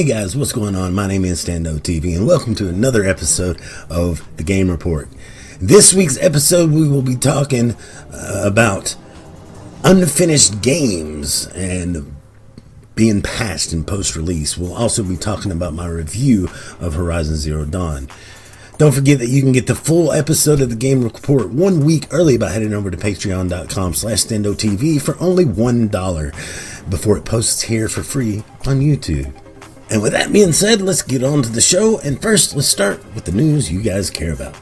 Hey guys, what's going on? My name is Stando TV and welcome to another episode of The Game Report. This week's episode we will be talking about unfinished games and being patched in post-release. We'll also be talking about my review of Horizon Zero Dawn. Don't forget that you can get the full episode of The Game Report 1 week early by heading over to patreon.com/StandoTV for only $1 before it posts here for free on YouTube. And with that being said, let's get on to the show. And first, let's start with the news you guys care about.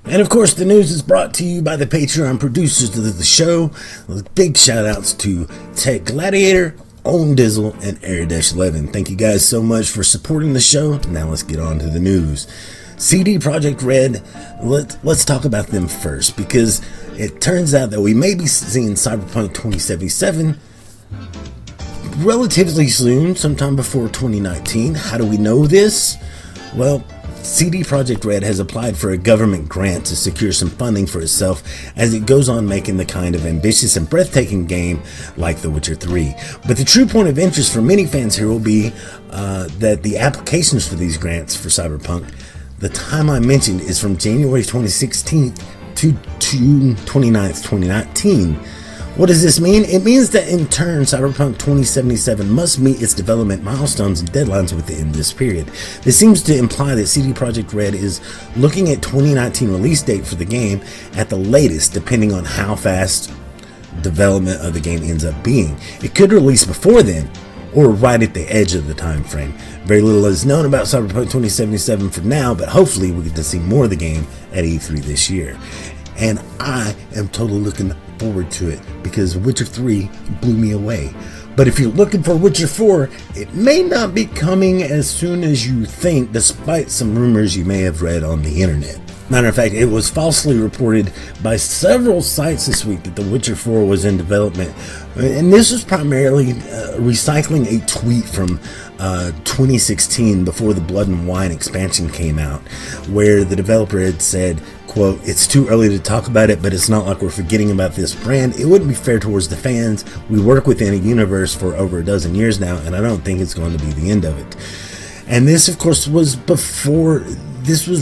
And of course, the news is brought to you by the Patreon producers of the show. With big shout outs to Tech Gladiator, Own Dizzle, and Air-11. Thank you guys so much for supporting the show. Now let's get on to the news. CD Projekt Red, let's talk about them first, because it turns out that we may be seeing Cyberpunk 2077 relatively soon, sometime before 2019. How do we know this? Well, CD Projekt Red has applied for a government grant to secure some funding for itself as it goes on making the kind of ambitious and breathtaking game like The Witcher 3. But the true point of interest for many fans here will be that the applications for these grants for Cyberpunk, the time I mentioned, is from January 2016 to June 29th, 2019. What does this mean? It means that in turn, Cyberpunk 2077 must meet its development milestones and deadlines within this period. This seems to imply that CD Projekt Red is looking at 2019 release date for the game at the latest, depending on how fast development of the game ends up being. It could release before then, or right at the edge of the time frame. Very little is known about Cyberpunk 2077 for now, but hopefully we get to see more of the game at E3 this year. And I am totally looking forward to it because Witcher 3 blew me away. But if you're looking for Witcher 4, it may not be coming as soon as you think, despite some rumors you may have read on the internet. Matter of fact, it was falsely reported by several sites this week that The Witcher 4 was in development. And this was primarily recycling a tweet from 2016 before the Blood and Wine expansion came out, where the developer had said, quote, "It's too early to talk about it, but it's not like we're forgetting about this brand. It wouldn't be fair towards the fans. We work within a universe for over a dozen years now, and I don't think it's going to be the end of it." And this, of course, was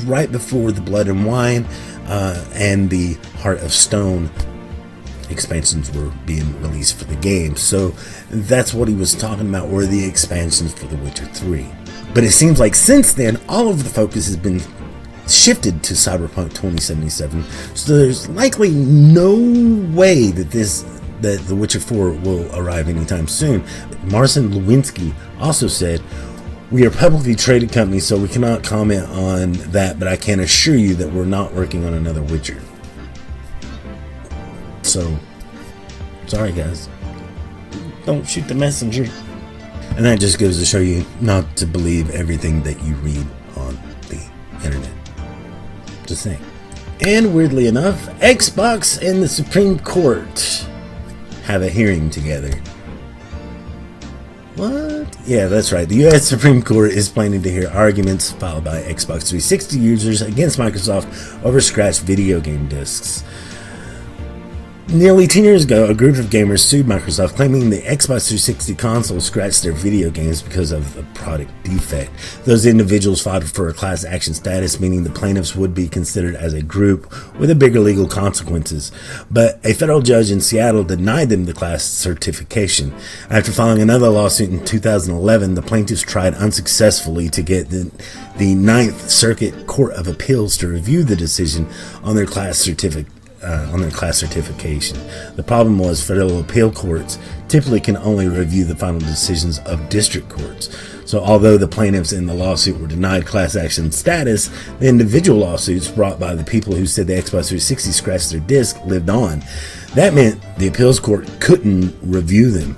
right before the Blood and Wine and the Heart of Stone expansions were being released for the game. So that's what he was talking about, were the expansions for The Witcher 3. But it seems like since then, all of the focus has been shifted to Cyberpunk 2077. So there's likely no way that The Witcher 4 will arrive anytime soon. Marcin Lewinsky also said, "We are a publicly traded company, so we cannot comment on that, but I can assure you that we're not working on another Witcher." So, sorry guys. Don't shoot the messenger. And that just goes to show you not to believe everything that you read on the internet. Just saying. And weirdly enough, Xbox and the Supreme Court have a hearing together. What? Yeah, that's right. The U.S. Supreme Court is planning to hear arguments filed by Xbox 360 users against Microsoft over scratched video game discs. Nearly 10 years ago, a group of gamers sued Microsoft, claiming the Xbox 360 console scratched their video games because of a product defect. Those individuals filed for a class action status, meaning the plaintiffs would be considered as a group with a bigger legal consequences. But a federal judge in Seattle denied them the class certification. After filing another lawsuit in 2011, the plaintiffs tried unsuccessfully to get the Ninth Circuit Court of Appeals to review the decision on their class certification. The problem was federal appeal courts typically can only review the final decisions of district courts. So although the plaintiffs in the lawsuit were denied class action status, the individual lawsuits brought by the people who said the Xbox 360 scratched their disc lived on. That meant the appeals court couldn't review them.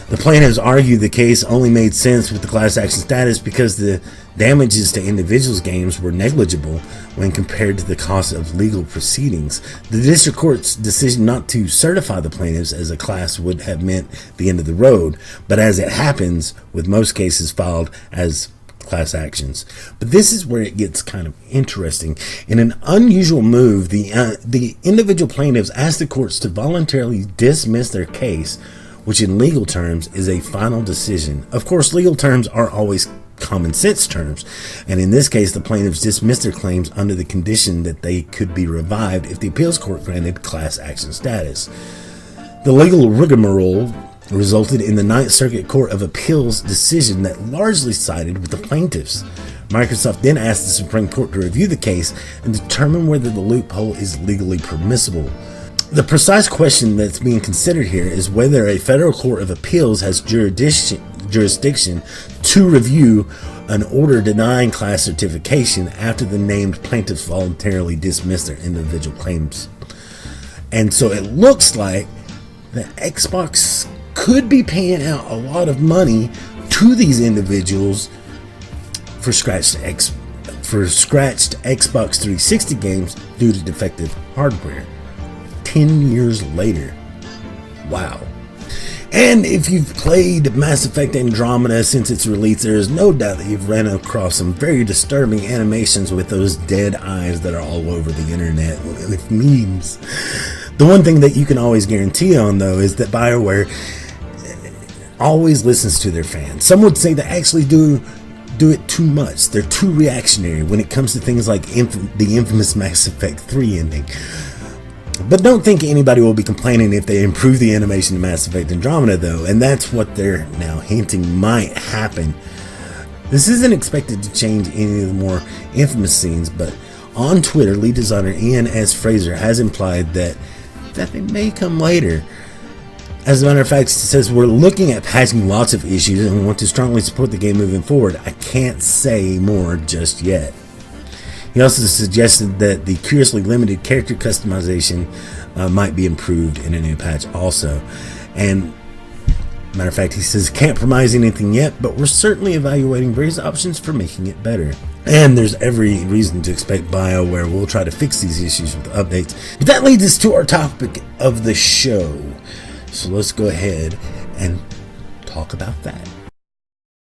The plaintiffs argued the case only made sense with the class action status because the damages to individuals' games were negligible when compared to the cost of legal proceedings. The district court's decision not to certify the plaintiffs as a class would have meant the end of the road, but as it happens with most cases filed as class actions. But this is where it gets kind of interesting. In an unusual move, the individual plaintiffs asked the courts to voluntarily dismiss their case, which in legal terms is a final decision. Of course, legal terms are always common sense terms, and in this case the plaintiffs dismissed their claims under the condition that they could be revived if the appeals court granted class action status. The legal rigmarole resulted in the Ninth Circuit Court of Appeals decision that largely sided with the plaintiffs. Microsoft then asked the Supreme Court to review the case and determine whether the loophole is legally permissible. The precise question that's being considered here is whether a federal court of appeals has jurisdiction to review an order denying class certification after the named plaintiffs voluntarily dismissed their individual claims. And so it looks like that Xbox could be paying out a lot of money to these individuals for scratched Xbox 360 games due to defective hardware. 10 years later. Wow. And if you've played Mass Effect Andromeda since its release, there is no doubt that you've ran across some very disturbing animations with those dead eyes that are all over the internet with memes. The one thing that you can always guarantee on, though, is that BioWare always listens to their fans. Some would say they actually do it too much. They're too reactionary when it comes to things like the infamous Mass Effect 3 ending. But don't think anybody will be complaining if they improve the animation in Mass Effect Andromeda, though, and that's what they're now hinting might happen. This isn't expected to change any of the more infamous scenes, but on Twitter, lead designer Ian S. Fraser has implied that they may come later. As a matter of fact, he says, "We're looking at patching lots of issues and want to strongly support the game moving forward. I can't say more just yet." He also suggested that the curiously limited character customization might be improved in a new patch also. And matter of fact, he says, "Can't promise anything yet, but we're certainly evaluating various options for making it better." And there's every reason to expect BioWare will try to fix these issues with updates. But that leads us to our topic of the show. So let's go ahead and talk about that.